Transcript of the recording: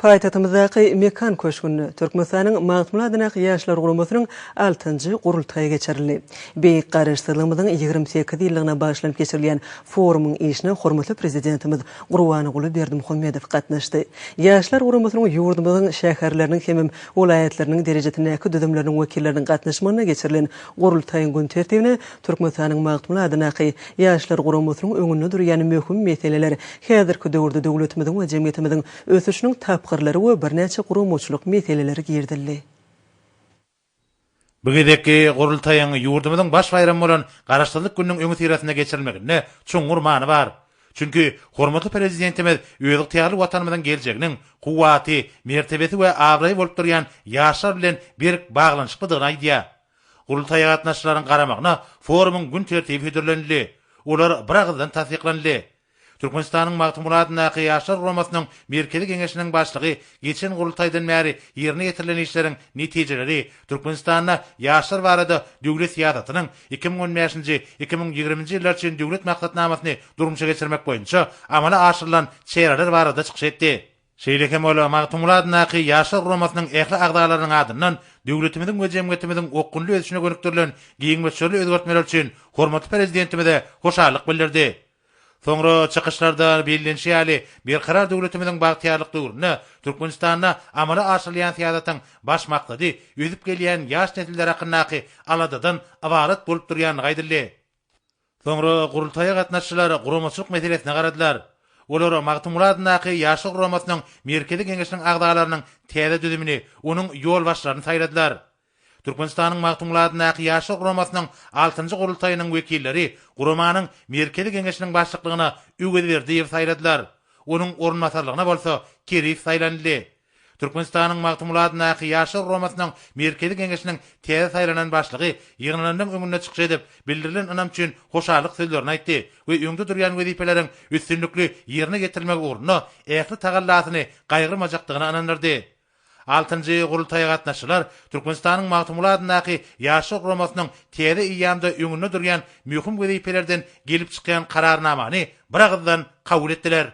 Paytahtymyzdaki mekan köşkünü Türkmenistanyň Magtymladynak ýaşlar guramasynyň 6-njy gurultaýy geçirildi. Beýik garaşdyrlygymyzyň 28 ýyllygyna başlanyp geçirilýän forumyň işine hormatly prezidentimiz Gurbanyguly Berdimuhammedow gatnaşdy. Ýaşlar guramasynyň ýurdumyzyň şäherleriniň hem welaýatlarynyň derejetindäki düdümleriniň wekilleriniň gatnaşmagyna geçirilen gurultaýyň gün tertibine Türkmenistanyň Magtymladynak ýaşlar guramasynyň öňünde durýan möhüm meseleler häzirki döwürde döwletimiziň we jemgyýetimiziň ösüşiniň tapgyrlary we birnäçe guramaçylyk meseleleri girdildi. Bugündeki gurultaýyň ýurdumyzyň baş bayramy bolan Garaşdyrlyk gününiň öňü tirasynda geçirilmegine çoň urmany bar. Çünki hormatly prezidentimiz öýüň täýärli watanymyzyň geljeginiň kuwaty, mertebeti we abraýy bolup durýan ýaşlar bilen bir baglanyşlygyny aýdýar. Gurultaýa gatnaşyklaryň garamagyna forumyň gün tertibi hödürlenildi. Olar bir agzdan tasdiklandy. Türkmenistanyň Magtymladynak ýaşlar guramasynyň merkezi geňeşiniň başlygy geçen gurultaýdan bäri ýerine getirilen işleriň netijeleri Türkmenistanda ýaşlar barada döwlet siýasatynyň 2015-2020 ýyllar üçin döwlet maksatnamasyny durmuşa geçirmek boýunça amala aşyrylan çeýraler barada çykyş etdi. Şeýlekem bolan Magtymladynak ýaşlar guramasynyň ähli agdalarynyň adyndan döwletimiziň we jemgyýetimiziň okgunly ösüşine gönükdirilen giňmeçleri özgertmeler üçin hormatly prezidentimize hoşarlyk bildirdi. Soňra çykyşlarda bellenşýäli bir karar döwletimiziň bagtyarlyk döwrüne Türkmenistanda amala aşyrylýan siýasatyň baş maksady öýüp gelýän ýaş nesiller hakyndaky aladadan awarat bolup durýan gaýdyldy. Soňra gurultaýa gatnaşçylary guramaçylyk meselesine garadylar. Olar Magtymladynak ýaşlar guramasynyň merkezi geňeşiniň agdalarynyň täze düzümini, onuň ýol başlaryny saýladylar. Türkmenistanyň Magtymladynak ýaşlar guramasynyň 6-njy gurultaýynyň wekilleri guramanyň merkezi geňeşiniň başlyklaryna ügedi berdi diýip saýladylar. Onuň ornmatarlygyna bolsa Kerif saýlandy. Türkmenistanyň Magtymladynak ýaşlar guramasynyň merkezi geňeşiniň täze saýlanan başlygy ýygnanynyň öňüne çykyş edip bildirilen anam üçin hoşarlyk sözlerini aýtdy we öňde durýan wezipeleriň üstünlikli ýerine getirilmek ugruna ähli tagallasy gaýrymajakdygyny anandyrdy. 6-njy gurultaýa gatnaşylar Türkmenistanyň Magtymladynak ýaşlar guramasynyň täze ýamda öňünde durýan möhüm wezipelerden gelip çykýan kararnamany bir agzdan kabul etdiler.